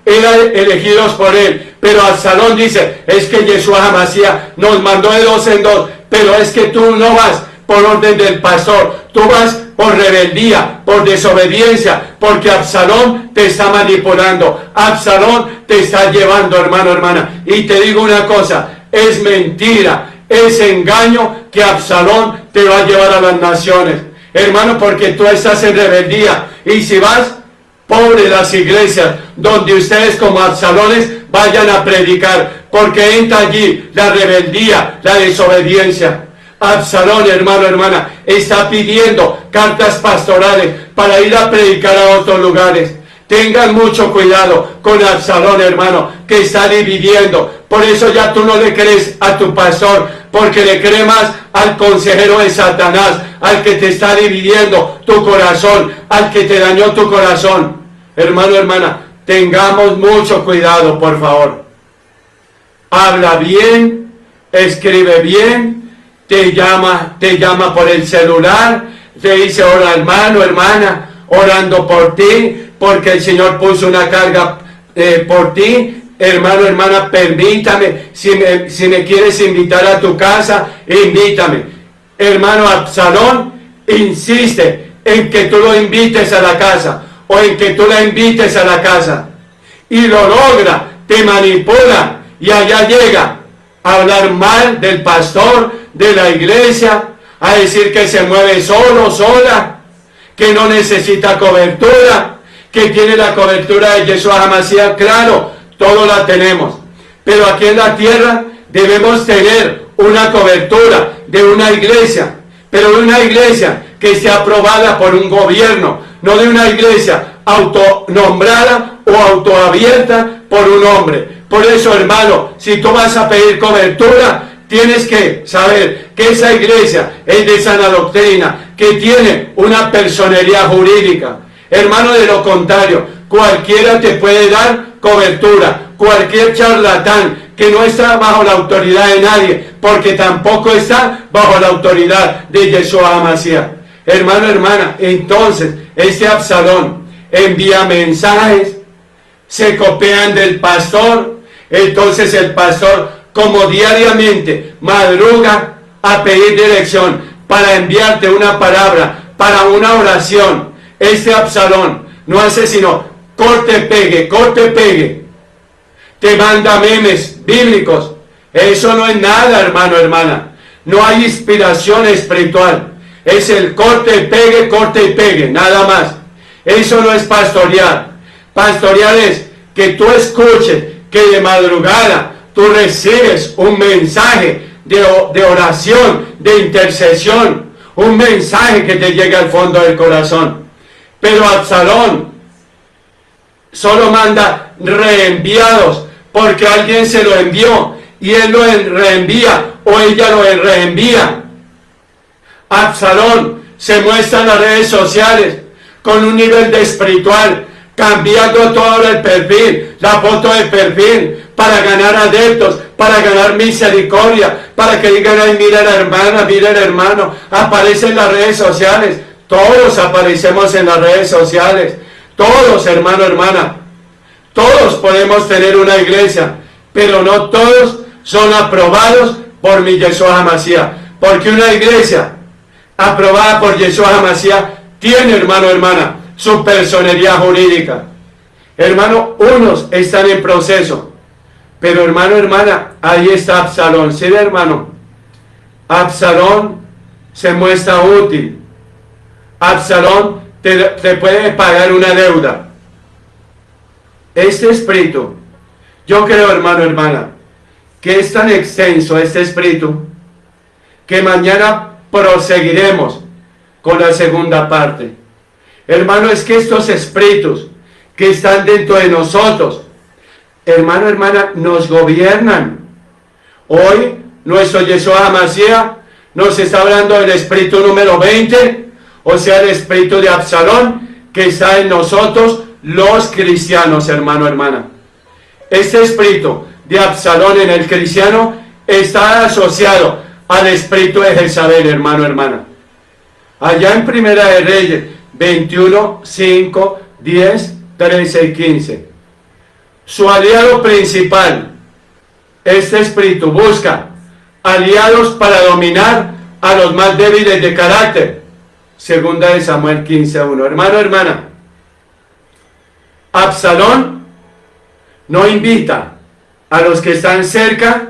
eran elegidos por él. Pero Absalón dice, es que Yeshua Hamashiach nos mandó de 2 en 2, pero es que tú no vas por orden del pastor, tú vas por rebeldía, por desobediencia, porque Absalón te está manipulando, Absalón te está llevando, hermano, hermana. Y te digo una cosa, es mentira, es engaño que Absalón te va a llevar a las naciones, hermano, porque tú estás en rebeldía. Y si vas, pobre las iglesias donde ustedes como Absalones vayan a predicar, porque entra allí la rebeldía, la desobediencia. Absalón, hermano, hermana, está pidiendo cartas pastorales para ir a predicar a otros lugares. Tengan mucho cuidado con Absalón, hermano, que está dividiendo. Por eso ya tú no le crees a tu pastor, porque le crees más al consejero de Satanás, al que te está dividiendo tu corazón, al que te dañó tu corazón. Hermano, hermana, tengamos mucho cuidado, por favor. Habla bien, escribe bien, te llama por el celular, te dice, ora hermano, hermana, orando por ti, porque el Señor puso una carga por ti. Hermano, hermana, permítame, si me quieres invitar a tu casa, invítame. Hermano, Absalón insiste en que tú lo invites a la casa, o en que tú la invites a la casa, y lo logra, te manipula, y allá llega a hablar mal del pastor, de la iglesia, a decir que se mueve solo, sola, que no necesita cobertura, que tiene la cobertura de Yeshua Hamashiach. Claro, todo la tenemos, pero aquí en la tierra debemos tener una cobertura de una iglesia, pero de una iglesia que esté aprobada por un gobierno, no de una iglesia autonombrada o autoabierta por un hombre. Por eso, hermano, si tú vas a pedir cobertura, tienes que saber que esa iglesia es de sana doctrina, que tiene una personería jurídica. Hermano, de lo contrario, cualquiera te puede dar cobertura, cualquier charlatán que no está bajo la autoridad de nadie, porque tampoco está bajo la autoridad de Yeshua Hamashiach. Hermano, hermana, entonces este Absalón envía mensajes, se copian del pastor. Entonces el pastor, como diariamente madruga a pedir dirección para enviarte una palabra, para una oración, este Absalón no hace sino corte, pegue, te manda memes bíblicos. Eso no es nada, hermano, hermana. No hay inspiración espiritual. Es el corte y pegue, nada más. Eso no es pastorear. Pastorear es que tú escuches que de madrugada tú recibes un mensaje de oración, de intercesión, un mensaje que te llega al fondo del corazón. Pero Absalón solo manda reenviados, porque alguien se lo envió y él lo reenvía o ella lo reenvía. Absalón se muestra en las redes sociales con un nivel de espiritual, cambiando todo el perfil, la foto de perfil, para ganar adeptos, para ganar misericordia, para que digan, ay, mira la hermana, mira el hermano, aparece en las redes sociales. Todos aparecemos en las redes sociales, todos, hermano, hermana. Todos podemos tener una iglesia, pero no todos son aprobados por mi Yeshua HaMashiach, porque una iglesia aprobada por Yeshua HaMashiach tiene, hermano, hermana, su personería jurídica. Hermano, unos están en proceso, pero hermano, hermana, ahí está Absalón. ¿Sí, hermano? Absalón se muestra útil. Absalón te puede pagar una deuda. Este espíritu, yo creo, hermano, hermana, que es tan extenso este espíritu, que mañana proseguiremos con la segunda parte. Hermano, es que estos espíritus que están dentro de nosotros, hermano, hermana, nos gobiernan. Hoy, nuestro Yeshua HaMashiach nos está hablando del espíritu número 20, o sea, el espíritu de Absalón, que está en nosotros, los cristianos, hermano, hermana. Este espíritu de Absalón en el cristiano está asociado al espíritu de Jezabel, hermano, hermana. Allá en Primera de Reyes 21, 5, 10, 13 y 15. Su aliado principal, este espíritu busca aliados para dominar a los más débiles de carácter. Segunda de Samuel 15, 1. Hermano, hermana, Absalón no invita a los que están cerca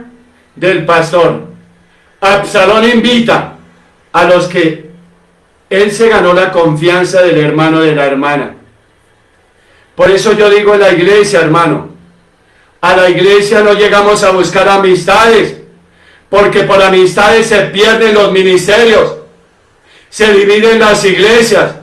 del pastor. Absalón invita a los que él se ganó la confianza del hermano, de la hermana. Por eso yo digo en la iglesia, hermano, a la iglesia no llegamos a buscar amistades, porque por amistades se pierden los ministerios, se dividen las iglesias.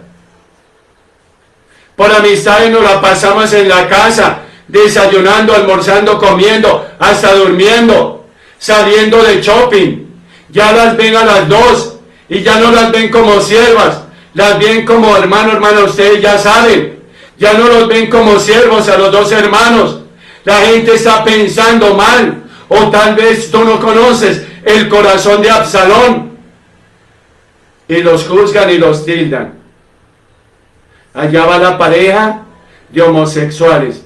Por amistades nos la pasamos en la casa, desayunando, almorzando, comiendo, hasta durmiendo, saliendo de shopping. Ya las ven a las 2 y ya no las ven como siervas, las ven como hermano, hermana, ustedes ya saben. Ya no los ven como siervos a los dos hermanos. La gente está pensando mal, o tal vez tú no conoces el corazón de Absalón, y los juzgan y los tildan. Allá va la pareja de homosexuales,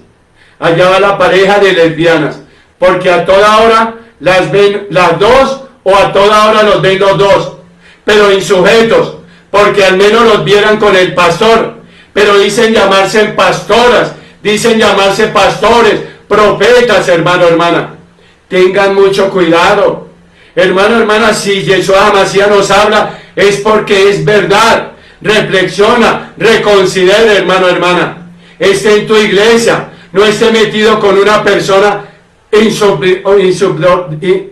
allá va la pareja de lesbianas, porque a toda hora las ven las dos, o a toda hora los ven los dos, pero insujetos, porque al menos los vieran con el pastor, pero dicen llamarse pastoras, dicen llamarse pastores, profetas, hermano, hermana. Tengan mucho cuidado, hermano, hermana. Si Yeshua HaMashiach nos habla, es porque es verdad. Reflexiona, reconsidera, hermano, hermana. Esté en tu iglesia, no esté metido con una persona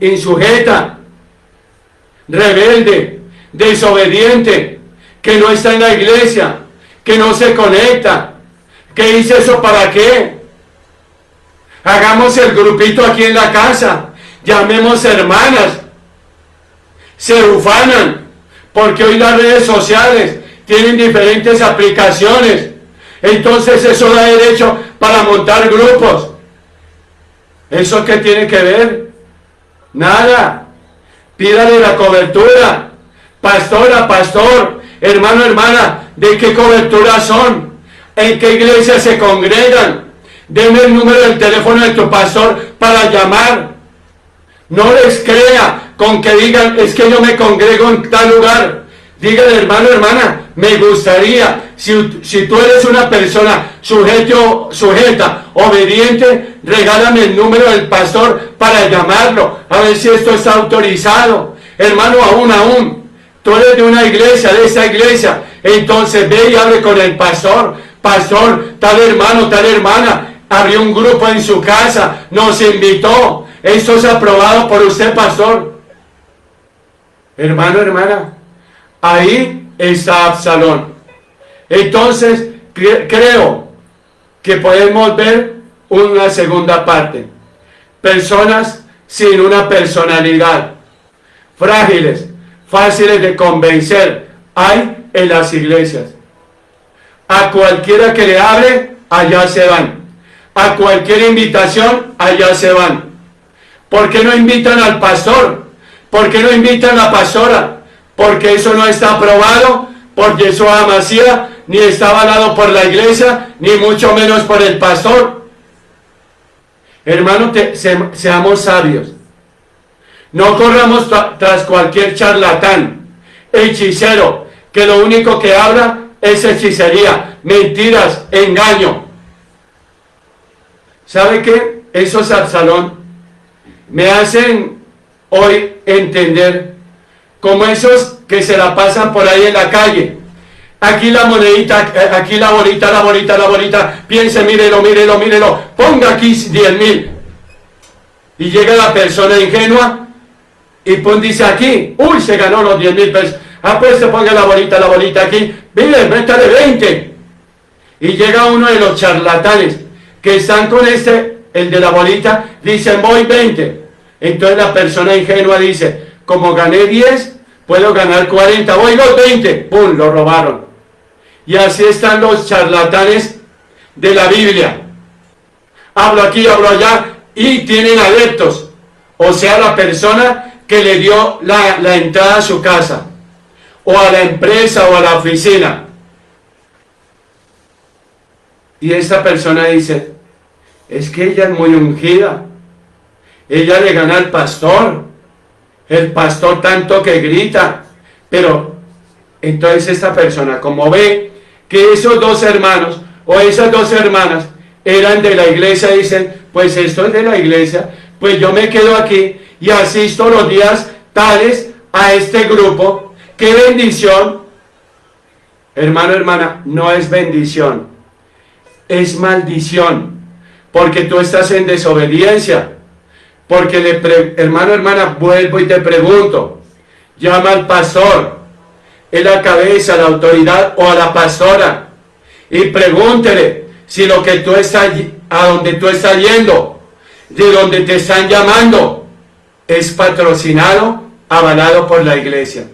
insujeta, rebelde, desobediente, que no está en la iglesia, que no se conecta. ¿Qué hice eso? ¿Para qué? Hagamos el grupito aquí en la casa, llamemos hermanas, se ufanan, porque hoy las redes sociales tienen diferentes aplicaciones, entonces eso da derecho para montar grupos. ¿Eso qué tiene que ver? Nada. Pídale la cobertura, pastora, pastor, hermano, hermana, ¿de qué cobertura son? ¿En qué iglesia se congregan? Denme el número del teléfono de tu pastor para llamar. No les crea con que digan, es que yo me congrego en tal lugar. Dígale, hermano, hermana, me gustaría, si tú eres una persona sujeta, obediente, regálame el número del pastor para llamarlo, a ver si esto está autorizado. Hermano, aún, tú eres de una iglesia, de esa iglesia, entonces ve y hable con el pastor. Pastor, tal hermano, tal hermana, abrió un grupo en su casa, nos invitó, esto es aprobado por usted, pastor. Hermano, hermana, ahí está Absalón. Entonces, creo que podemos ver una segunda parte. Personas sin una personalidad, frágiles, fáciles de convencer, hay en las iglesias. A cualquiera que le hable, allá se van. A cualquier invitación, allá se van. ¿Por qué no invitan al pastor? ¿Por qué no invitan a la pastora? Porque eso no está aprobado por Yeshua Mashiach, ni está avalado por la iglesia, ni mucho menos por el pastor. Hermano, seamos sabios. No corramos tras cualquier charlatán, hechicero, que lo único que habla es hechicería, mentiras, engaño. ¿Sabe qué? Esos Absalón me hacen hoy entender como esos que se la pasan por ahí en la calle. Aquí la monedita, aquí la bolita, piense, mírelo, ponga aquí 10.000. Y llega la persona ingenua y dice aquí, uy, se ganó los 10.000 pesos. Ah, pues se ponga la bolita aquí, mire, métale 20. Y llega uno de los charlatanes que están con el de la bolita, dicen, voy 20. Entonces la persona ingenua dice, como gané 10, puedo ganar 40, voy los 20. ¡Pum! Lo robaron. Y así están los charlatanes de la Biblia. Hablo aquí, hablo allá, y tienen adeptos. O sea, la persona que le dio la entrada a su casa, o a la empresa, o a la oficina. Y esta persona dice, es que ella es muy ungida. Ella le gana al pastor. El pastor tanto que grita. Pero entonces esta persona, como ve que esos dos hermanos o esas dos hermanas eran de la iglesia, dicen, pues esto es de la iglesia, pues yo me quedo aquí y asisto los días tales a este grupo. ¡Qué bendición! Hermano, hermana, no es bendición, es maldición, porque tú estás en desobediencia. Porque hermano, hermana, vuelvo y te pregunto, llama al pastor, es la cabeza, la autoridad, o a la pastora, y pregúntele si lo que tú estás, a donde tú estás yendo, de donde te están llamando, es patrocinado, avalado por la iglesia.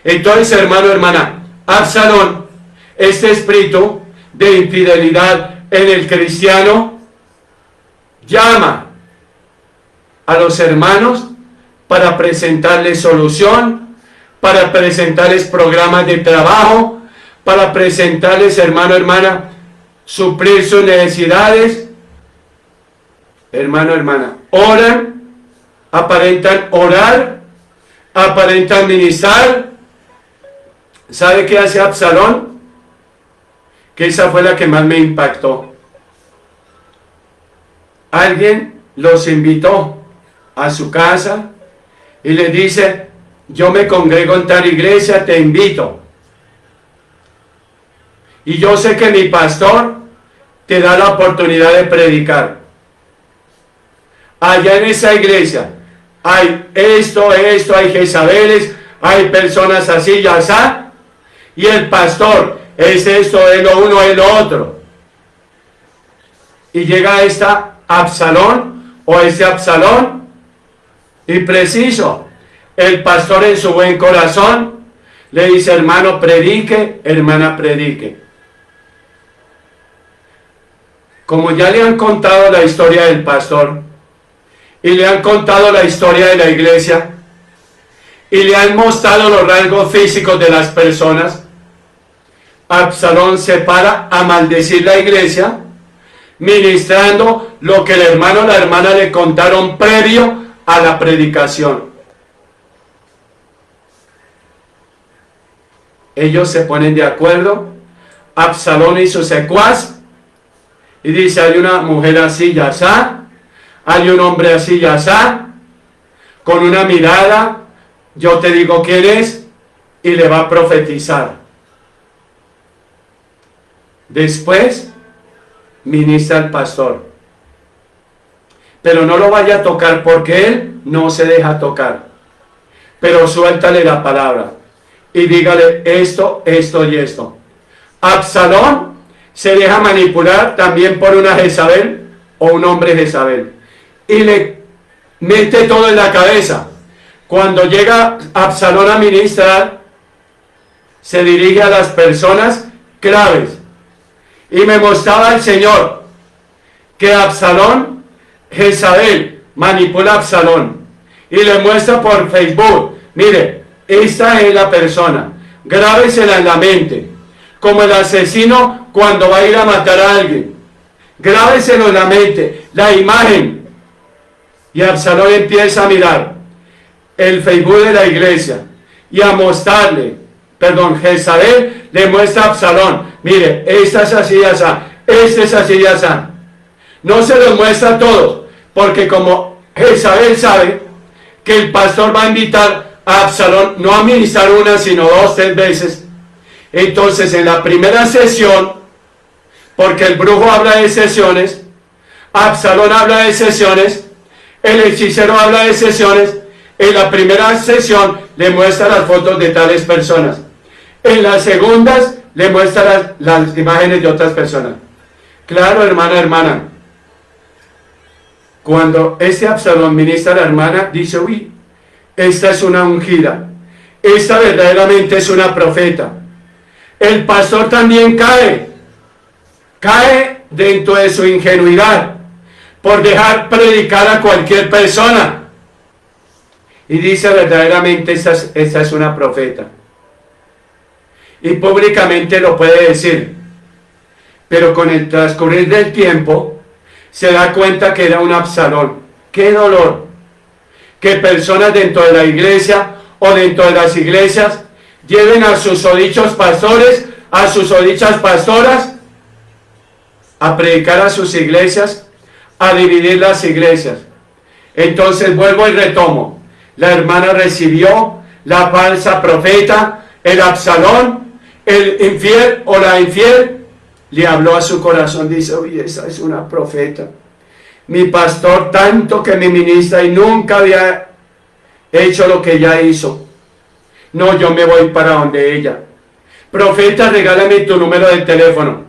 Entonces, hermano, hermana, Absalón, este espíritu de infidelidad en el cristiano, llama a los hermanos para presentarles solución, para presentarles programas de trabajo, para presentarles, hermano, hermana, suplir sus necesidades. Hermano, hermana, oran, aparentan orar, aparentan ministrar. ¿Sabe qué hace Absalón? Que esa fue la que más me impactó. Alguien los invitó a su casa y les dice, yo me congrego en tal iglesia, te invito. Y yo sé que mi pastor te da la oportunidad de predicar. Allá en esa iglesia hay esto, hay Jezabeles, hay personas así y así, y el pastor es esto, es lo uno, es lo otro. Y llega esta Absalón o este Absalón, y preciso, el pastor en su buen corazón le dice, hermano, predique, hermana, predique. Como ya le han contado la historia del pastor, y le han contado la historia de la iglesia, y le han mostrado los rasgos físicos de las personas, Absalón se para a maldecir la iglesia, ministrando lo que el hermano o la hermana le contaron previo a la predicación. Ellos se ponen de acuerdo, Absalón y su secuaz, y dice, hay una mujer así y asá, hay un hombre así y asá, con una mirada, yo te digo quién es, y le va a profetizar. Después, ministra al pastor. Pero no lo vaya a tocar porque él no se deja tocar. Pero suéltale la palabra y dígale esto, esto y esto. Absalón se deja manipular también por una Jezabel o un hombre Jezabel. Y le mete todo en la cabeza. Cuando llega Absalón a ministrar, se dirige a las personas claves. Y me mostraba el Señor que Absalón, Jezabel, manipula a Absalón y le muestra por Facebook, mire, esta es la persona, grábesela en la mente, como el asesino cuando va a ir a matar a alguien, grábeselo en la mente, la imagen, y Absalón empieza a mirar el Facebook de la iglesia y a mostrarle, Jezabel le muestra a Absalón, mire, esta es así, este es así, no se los muestra a todos, porque como Jezabel sabe que el pastor va a invitar a Absalón no a ministrar una, sino 2, 3 veces, entonces en la primera sesión, porque el brujo habla de sesiones, Absalón habla de sesiones, el hechicero habla de sesiones, en la primera sesión le muestra las fotos de tales personas, en las segundas le muestra las imágenes de otras personas. Claro, hermana, cuando este Absalón ministra a la hermana, dice, uy, esta es una ungida, esta verdaderamente es una profeta. El pastor también cae dentro de su ingenuidad, por dejar predicar a cualquier persona, y dice verdaderamente esta es una profeta, y públicamente lo puede decir, pero con el transcurrir del tiempo se da cuenta que era un Absalón. ¡Qué dolor! Que personas dentro de la iglesia o dentro de las iglesias lleven a sus dichos pastores, a sus dichas pastoras a predicar a sus iglesias, a dividir las iglesias. Entonces vuelvo y retomo, la hermana recibió la falsa profeta, el Absalón, el infiel o la infiel, le habló a su corazón, dice, oye, esa es una profeta, mi pastor tanto que me ministra y nunca había hecho lo que ella hizo, no, yo me voy para donde ella. Profeta, regálame tu número de teléfono.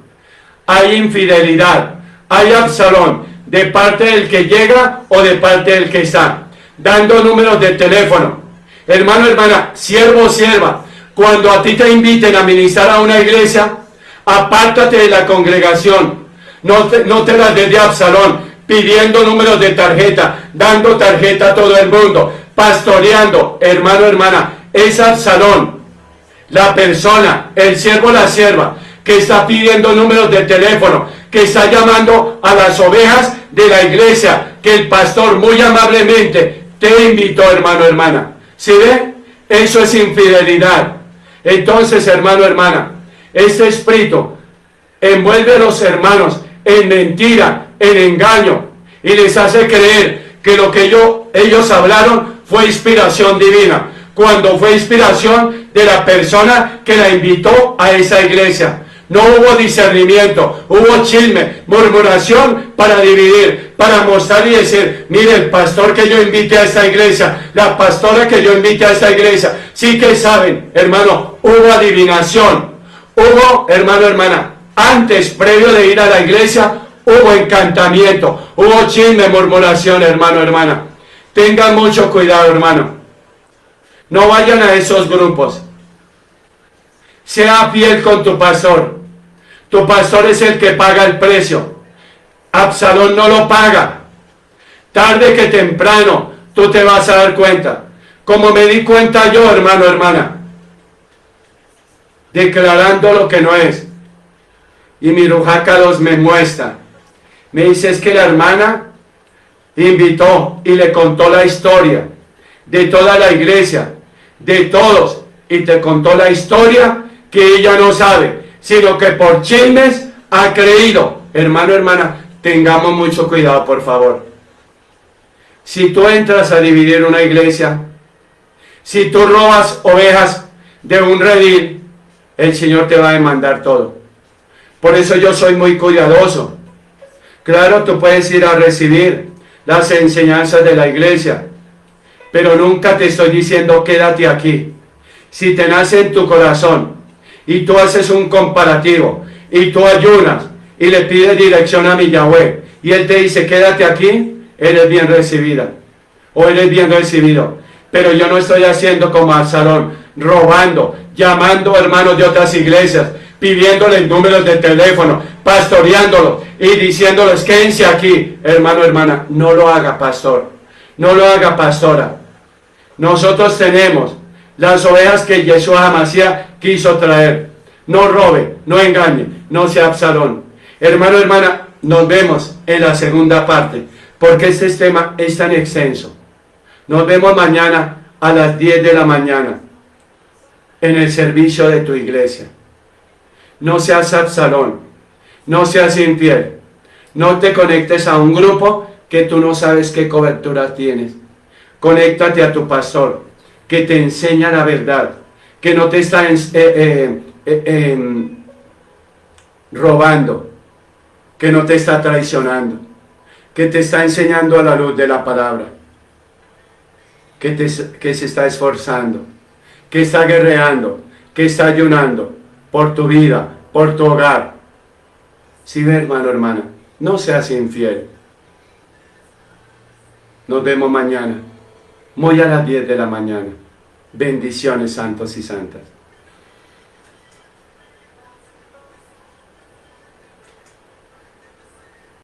Hay infidelidad, hay Absalón, de parte del que llega o de parte del que está, dando números de teléfono. Hermano, hermana, siervo o sierva, cuando a ti te inviten a ministrar a una iglesia, apártate de la congregación, no te las des de Absalón, pidiendo números de tarjeta, dando tarjeta a todo el mundo, pastoreando. Hermano, hermana, es Absalón, la persona, el siervo o la sierva, que está pidiendo números de teléfono, que está llamando a las ovejas de la iglesia, que el pastor muy amablemente te invitó, hermano, hermana. ¿Sí ve? Eso es infidelidad. Entonces, hermano, hermana, este espíritu envuelve a los hermanos en mentira, en engaño, y les hace creer que lo que ellos hablaron fue inspiración divina, cuando fue inspiración de la persona que la invitó a esa iglesia. No hubo discernimiento, hubo chisme, murmuración para dividir, para mostrar y decir, mire, el pastor que yo invité a esta iglesia, la pastora que yo invité a esta iglesia, sí que saben, hermano, hubo adivinación, hubo, hermano, hermana, antes, previo de ir a la iglesia, hubo encantamiento, hubo chisme, murmuración, hermano, hermana. Tengan mucho cuidado, hermano. No vayan a esos grupos. Sea fiel con tu pastor. Tu pastor es el que paga el precio. Absalón no lo paga. Tarde que temprano tú te vas a dar cuenta. Como me di cuenta yo, hermano, hermana. Declarando lo que no es. Y mi Rujaca 2 me muestra. Me dice, es que la hermana invitó y le contó la historia de toda la iglesia, de todos, y te contó la historia que ella no sabe, sino que por chismes ha creído. Hermano, hermana, tengamos mucho cuidado, por favor. Si tú entras a dividir una iglesia, si tú robas ovejas de un redil, el Señor te va a demandar todo. Por eso yo soy muy cuidadoso. Claro, tú puedes ir a recibir las enseñanzas de la iglesia, pero nunca te estoy diciendo quédate aquí. Si te nace en tu corazón y tú haces un comparativo y tú ayunas y le pides dirección a mi Yahweh y Él te dice quédate aquí, eres bien recibida o eres bien recibido. Pero yo no estoy haciendo como Absalón, robando, llamando hermanos de otras iglesias, pidiéndoles números de teléfono, pastoreándolos y diciéndoles, quédense aquí, hermano, hermana. No lo haga, pastor. No lo haga, pastora. Nosotros tenemos las ovejas que Yeshua HaMashiach quiso traer. No robe, no engañe, no sea Absalón. Hermano, hermana, nos vemos en la segunda parte, porque este tema es tan extenso. Nos vemos mañana a las 10 de la mañana en el servicio de tu iglesia. No seas Absalón, no seas infiel, no te conectes a un grupo que tú no sabes qué cobertura tienes. Conéctate a tu pastor, que te enseña la verdad, que no te está robando, que no te está traicionando, que te está enseñando a la luz de la palabra, que se está esforzando, que está guerreando, que está ayunando por tu vida, por tu hogar. Sí, hermano, hermana, no seas infiel. Nos vemos mañana, muy a las 10 de la mañana. Bendiciones, santos y santas.